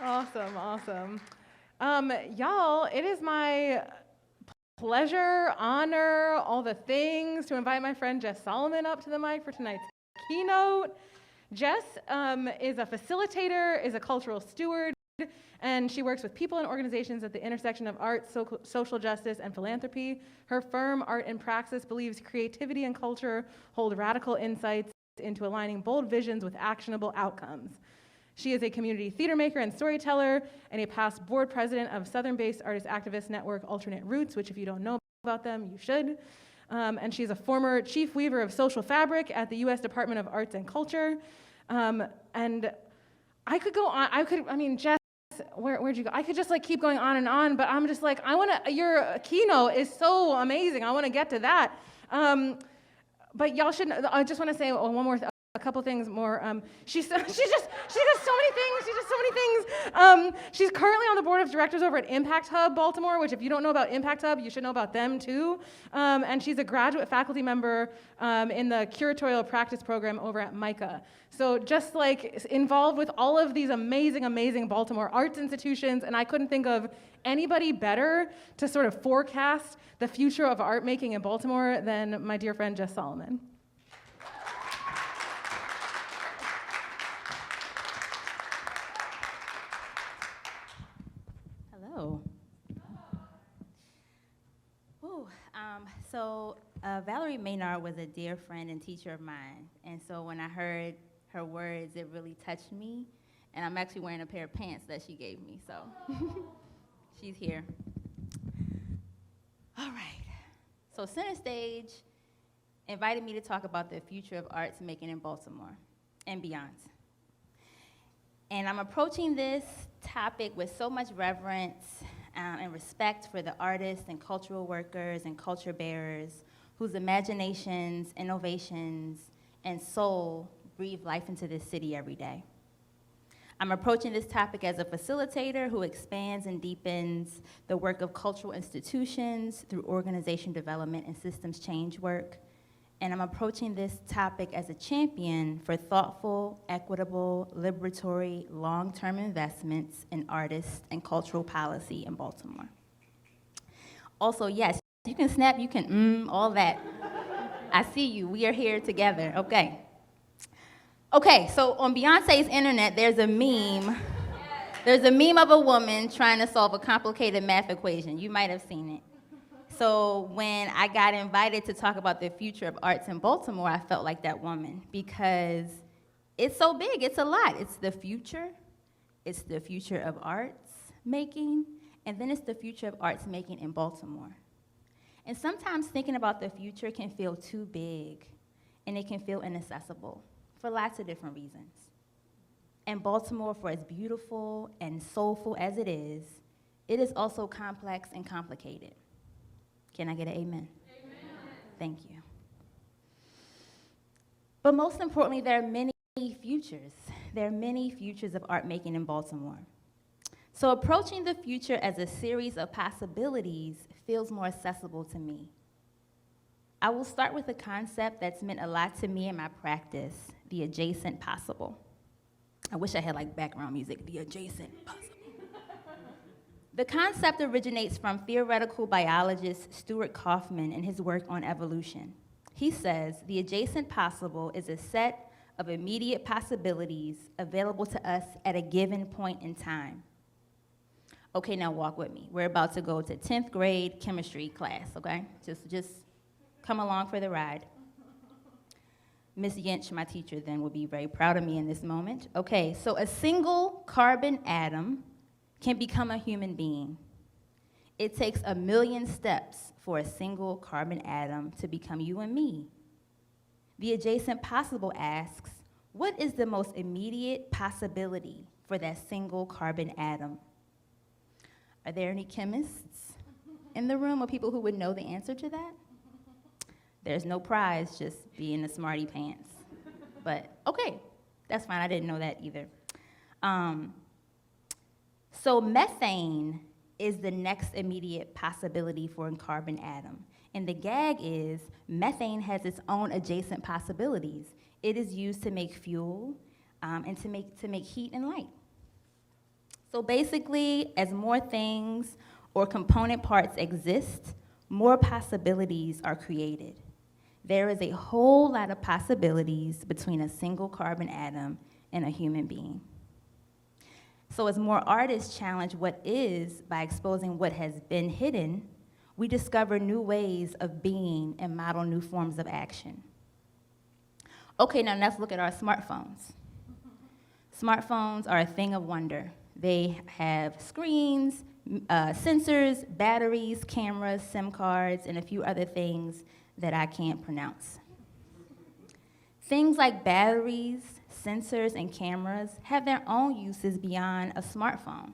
Awesome, awesome. Y'all, it is my pleasure, honor, all the things to invite my friend Jess Solomon up to the mic for tonight's keynote. Jess is a facilitator, is a cultural steward, and she works with people and organizations at the intersection of art, social justice, and philanthropy. Her firm, Art in Praxis, believes creativity and culture hold radical insights into aligning bold visions with actionable outcomes. She is a community theater maker and storyteller, and a past board president of Southern-based artist activist network Alternate Roots, which if you don't know about them, you should. And she's a former chief weaver of social fabric at the U.S. Department of Arts and Culture. And I could go on, Jess, where'd you go? I could just keep going on, but I'm just your keynote is so amazing. I wanna get to that. But y'all shouldn't, I just wanna say a couple things more. She does so many things. She's currently on the board of directors over at Impact Hub Baltimore, which if you don't know about Impact Hub, you should know about them too. And she's a graduate faculty member in the curatorial practice program over at MICA. So just involved with all of these amazing, amazing Baltimore arts institutions, and I couldn't think of anybody better to sort of forecast the future of art making in Baltimore than my dear friend Jess Solomon. Valerie Maynard was a dear friend and teacher of mine, and so when I heard her words, it really touched me, and I'm actually wearing a pair of pants that she gave me, so she's here. All right, so Center Stage invited me to talk about the future of arts making in Baltimore and beyond. And I'm approaching this topic with so much reverence and respect for the artists and cultural workers and culture bearers whose imaginations, innovations, and soul breathe life into this city every day. I'm approaching this topic as a facilitator who expands and deepens the work of cultural institutions through organization development and systems change work. And I'm approaching this topic as a champion for thoughtful, equitable, liberatory, long-term investments in artists and cultural policy in Baltimore. Also, yes, you can snap, you can all that. I see you, we are here together, okay. Okay, so on Beyonce's internet, there's a meme. There's a meme of a woman trying to solve a complicated math equation. You might have seen it. So when I got invited to talk about the future of arts in Baltimore, I felt like that woman because it's so big, it's a lot. It's the future of arts making, and then it's the future of arts making in Baltimore. And sometimes thinking about the future can feel too big, and it can feel inaccessible for lots of different reasons. And Baltimore, for as beautiful and soulful as it is also complex and complicated. Can I get an amen? Amen. Thank you. But most importantly, there are many futures. There are many futures of art making in Baltimore. So approaching the future as a series of possibilities feels more accessible to me. I will start with a concept that's meant a lot to me in my practice, the adjacent possible. I wish I had background music, the adjacent possible. The concept originates from theoretical biologist Stuart Kauffman in his work on evolution. He says the adjacent possible is a set of immediate possibilities available to us at a given point in time. Okay, now walk with me. We're about to go to 10th grade chemistry class, okay? Just come along for the ride. Ms. Yinch, my teacher then, will be very proud of me in this moment. Okay, so a single carbon atom can become a human being. It takes 1 million steps for a single carbon atom to become you and me. The adjacent possible asks, what is the most immediate possibility for that single carbon atom? Are there any chemists in the room or people who would know the answer to that? There's no prize, just being a smarty pants. But okay, that's fine, I didn't know that either. So methane is the next immediate possibility for a carbon atom. And the gag is methane has its own adjacent possibilities. It is used to make fuel and to make heat and light. So basically, as more things or component parts exist, more possibilities are created. There is a whole lot of possibilities between a single carbon atom and a human being. So as more artists challenge what is by exposing what has been hidden, we discover new ways of being and model new forms of action. Okay, now let's look at our smartphones. Smartphones are a thing of wonder. They have screens, sensors, batteries, cameras, SIM cards, and a few other things that I can't pronounce. Things like batteries, sensors, and cameras have their own uses beyond a smartphone.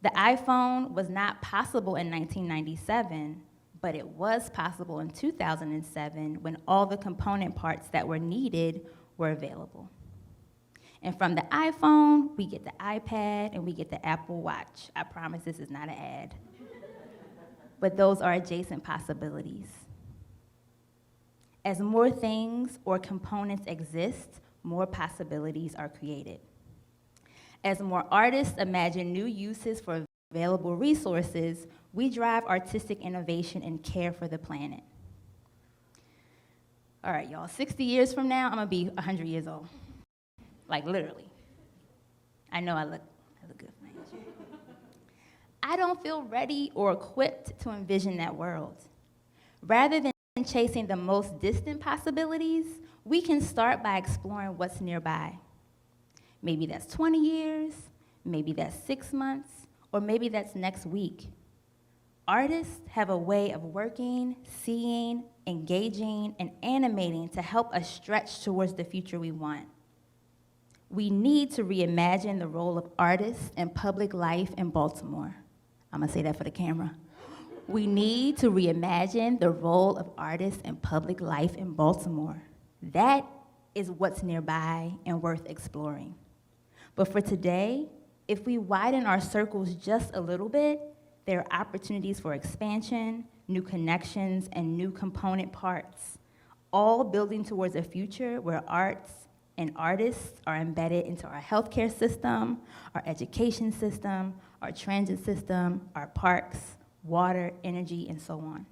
The iPhone was not possible in 1997, but it was possible in 2007 when all the component parts that were needed were available. And from the iPhone, we get the iPad and we get the Apple Watch. I promise this is not an ad. But those are adjacent possibilities. As more things or components exist, more possibilities are created. As more artists imagine new uses for available resources, we drive artistic innovation and care for the planet. All right, y'all, 60 years from now, I'm gonna be 100 years old. Like, literally. I know I look good for my age. I don't feel ready or equipped to envision that world. Rather than chasing the most distant possibilities, we can start by exploring what's nearby. Maybe that's 20 years, maybe that's 6 months, or maybe that's next week. Artists have a way of working, seeing, engaging, and animating to help us stretch towards the future we want. We need to reimagine the role of artists in public life in Baltimore. I'm gonna say that for the camera. We need to reimagine the role of artists in public life in Baltimore. That is what's nearby and worth exploring. But for today, if we widen our circles just a little bit, there are opportunities for expansion, new connections, and new component parts, all building towards a future where arts and artists are embedded into our healthcare system, our education system, our transit system, our parks, water, energy, and so on.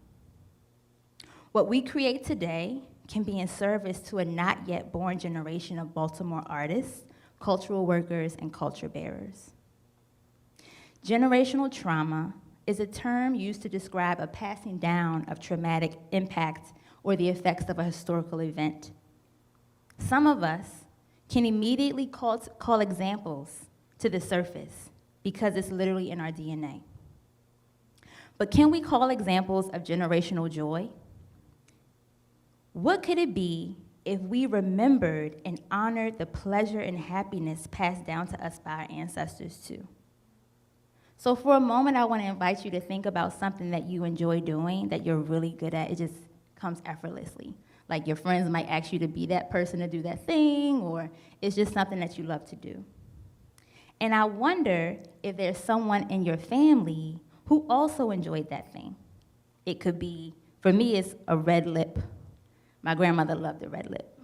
What we create today can be in service to a not yet born generation of Baltimore artists, cultural workers, and culture bearers. Generational trauma is a term used to describe a passing down of traumatic impact or the effects of a historical event. Some of us can immediately call examples to the surface because it's literally in our DNA. But can we call examples of generational joy? What could it be if we remembered and honored the pleasure and happiness passed down to us by our ancestors too? So for a moment, I want to invite you to think about something that you enjoy doing, that you're really good at. It just comes effortlessly. Like your friends might ask you to be that person to do that thing, or it's just something that you love to do. And I wonder if there's someone in your family who also enjoyed that thing. It could be, for me, it's a red lip. My grandmother loved a red lip.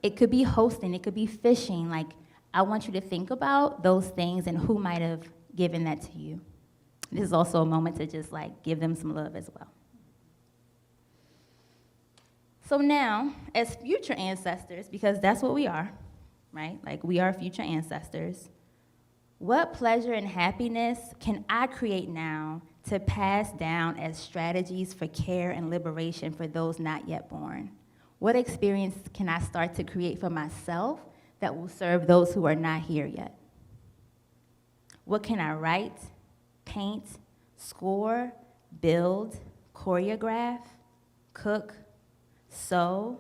It could be hosting, it could be fishing. Like, I want you to think about those things and who might have given that to you. This is also a moment to just like give them some love as well. So now, as future ancestors, because that's what we are, right? Like, we are future ancestors. What pleasure and happiness can I create now to pass down as strategies for care and liberation for those not yet born? What experience can I start to create for myself that will serve those who are not here yet? What can I write, paint, score, build, choreograph, cook, sew,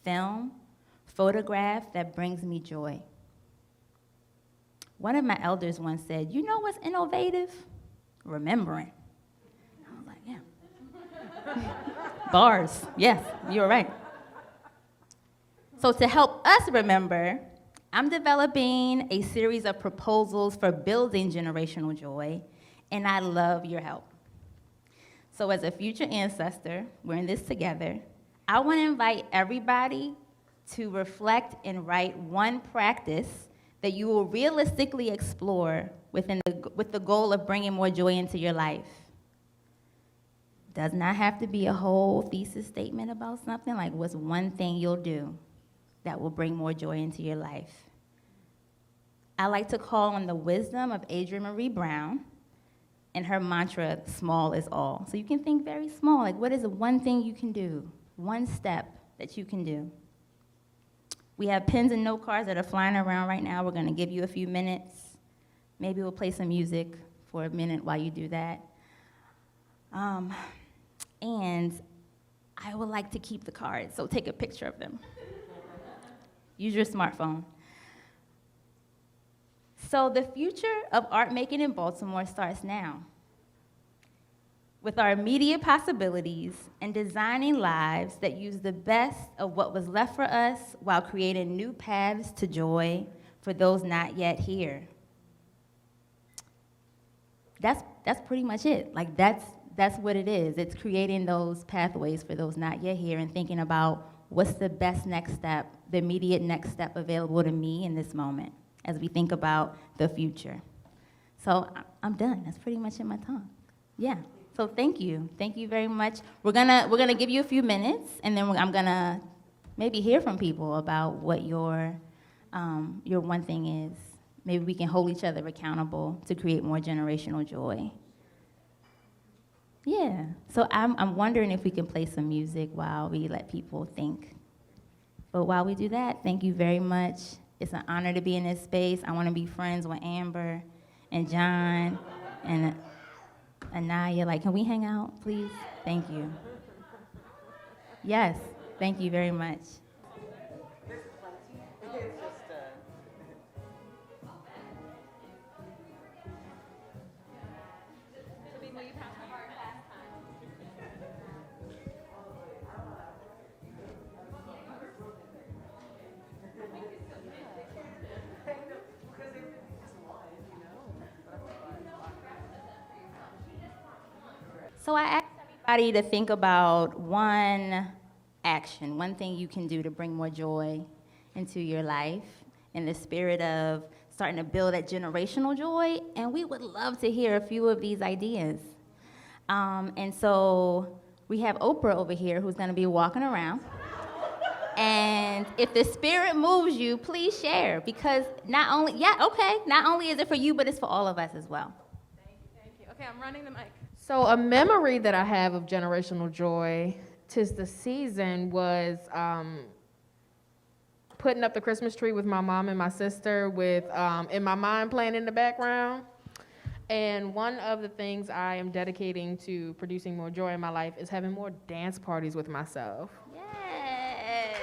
film, photograph that brings me joy? One of my elders once said, "You know what's innovative? Remembering." I was like, yeah. Bars, yes, you're right. So to help us remember, I'm developing a series of proposals for building generational joy, and I love your help. So as a future ancestor, we're in this together. I want to invite everybody to reflect and write one practice that you will realistically explore with the goal of bringing more joy into your life. Does not have to be a whole thesis statement about something, like what's one thing you'll do that will bring more joy into your life. I like to call on the wisdom of Adrienne Marie Brown and her mantra, small is all. So you can think very small, like what is the one thing you can do, one step that you can do. We have pens and note cards that are flying around right now. We're gonna give you a few minutes. Maybe we'll play some music for a minute while you do that. And I would like to keep the cards, so take a picture of them. Use your smartphone. So the future of art making in Baltimore starts now. With our immediate possibilities and designing lives that use the best of what was left for us while creating new paths to joy for those not yet here. That's pretty much it. Like that's what it is. It's creating those pathways for those not yet here and thinking about what's the best next step, the immediate next step available to me in this moment as we think about the future. So I'm done. That's pretty much in my talk. Yeah. So thank you. Thank you very much. We're gonna give you a few minutes, and then I'm gonna maybe hear from people about what your one thing is. Maybe we can hold each other accountable to create more generational joy. Yeah. So I'm wondering if we can play some music while we let people think. But while we do that, thank you very much. It's an honor to be in this space. I want to be friends with Amber and John and Anaya. Like, can we hang out, please? Thank you. Yes, thank you very much. So I asked everybody to think about one action, one thing you can do to bring more joy into your life in the spirit of starting to build that generational joy, and we would love to hear a few of these ideas. And so we have Oprah over here who's gonna be walking around. And if the spirit moves you, please share, because not only is it for you, but it's for all of us as well. Thank you. Okay, I'm running the mic. So a memory that I have of generational joy, 'tis the season, was putting up the Christmas tree with my mom and my sister with, In My Mind playing in the background. And one of the things I am dedicating to producing more joy in my life is having more dance parties with myself. Yes.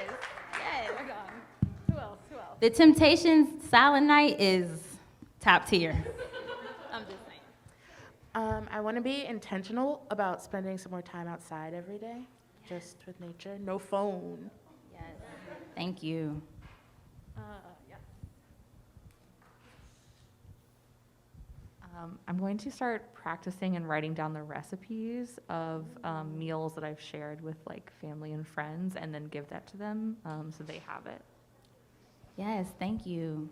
Oh my God. Who else? The Temptations' Silent Night is top tier. I'm just saying. I want to be intentional about spending some more time outside every day, just with nature. No phone. Yes. Thank you. Yeah. I'm going to start practicing and writing down the recipes of meals that I've shared with like family and friends, and then give that to them so they have it. Yes, thank you.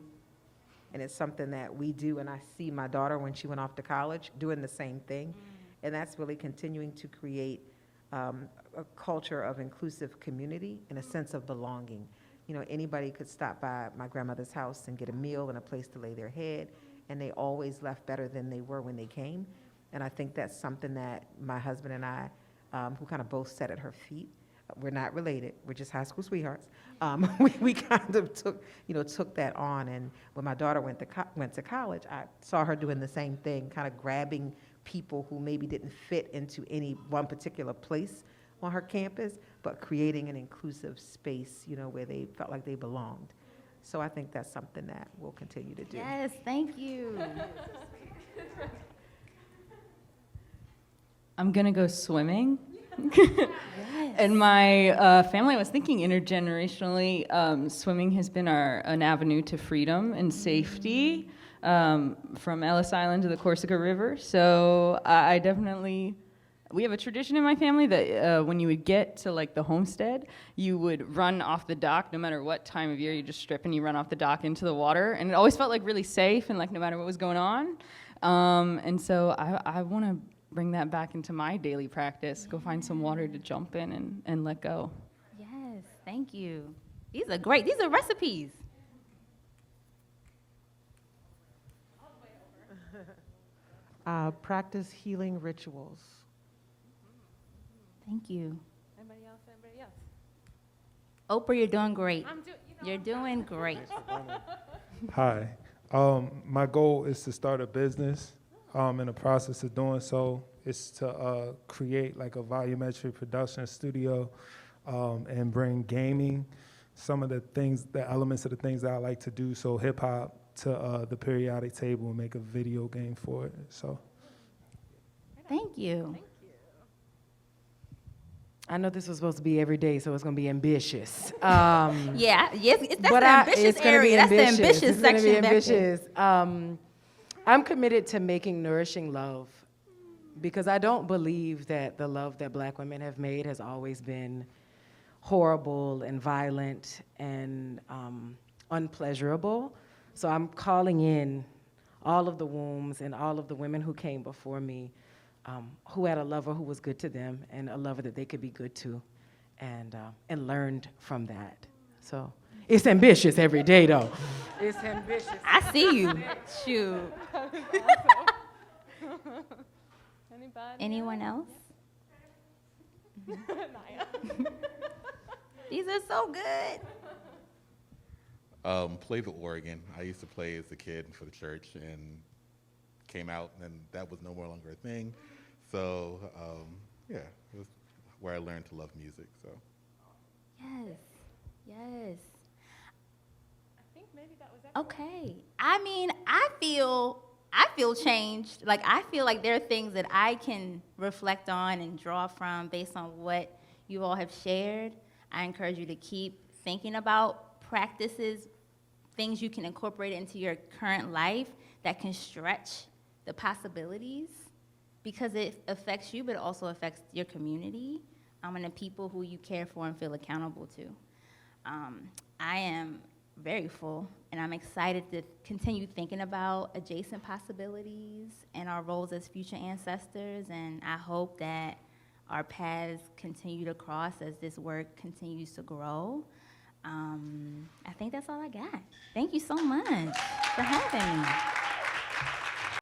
And it's something that we do, and I see my daughter when she went off to college doing the same thing. And that's really continuing to create a culture of inclusive community and a sense of belonging. You know, anybody could stop by my grandmother's house and get a meal and a place to lay their head, and they always left better than they were when they came. And I think that's something that my husband and I, who kind of both sat at her feet, we're not related, we're just high school sweethearts. We kind of took that on. And when my daughter went to college, I saw her doing the same thing, kind of grabbing people who maybe didn't fit into any one particular place on her campus, but creating an inclusive space, you know, where they felt like they belonged. So I think that's something that we'll continue to do. Yes, thank you. I'm gonna go swimming. Yes. And my family, I was thinking intergenerationally, swimming has been an avenue to freedom and safety from Ellis Island to the Corsica River. So I definitely we have a tradition in my family that when you would get to like the homestead, you would run off the dock no matter what time of year. You just strip and you run off the dock into the water, and it always felt like really safe and like no matter what was going on. And so I want to bring that back into my daily practice. Go find some water to jump in and let go. Yes, thank you. These are great. These are recipes. Practice healing rituals. Thank you. Anybody else? Anybody else? Oprah, you're doing great. You're I'm doing great. Hi. My goal is to start a business. In the process of doing so, it's to create like a volumetric production studio and bring gaming, some of the things, the elements of the things that I like to do, so hip hop to the periodic table and make a video game for it. So. Thank you. I know this was supposed to be every day, so it's going to be ambitious. Yeah, yes, that's but the ambitious it's gonna area. be That's the ambitious. ambitious It's gonna section be back there. ambitious. I'm committed to making nourishing love because I don't believe that the love that Black women have made has always been horrible and violent and unpleasurable. So I'm calling in all of the wombs and all of the women who came before me who had a lover who was good to them and a lover that they could be good to and learned from that. So it's ambitious every day, though. It's ambitious. I see you. Shoot. Anybody? Anyone else? These are so good. Played the organ. I used to play as a kid for the church and came out, and that was no longer a thing. So, yeah, it was where I learned to love music. So. Yes, yes. I think maybe that was Okay. I mean, I feel changed. Like, I feel like there are things that I can reflect on and draw from based on what you all have shared. I encourage you to keep thinking about practices, things you can incorporate into your current life that can stretch the possibilities because it affects you, but it also affects your community and the people who you care for and feel accountable to. I am very full, and I'm excited to continue thinking about adjacent possibilities and our roles as future ancestors, and I hope that our paths continue to cross as this work continues to grow. I think that's all I got. Thank you so much for having me.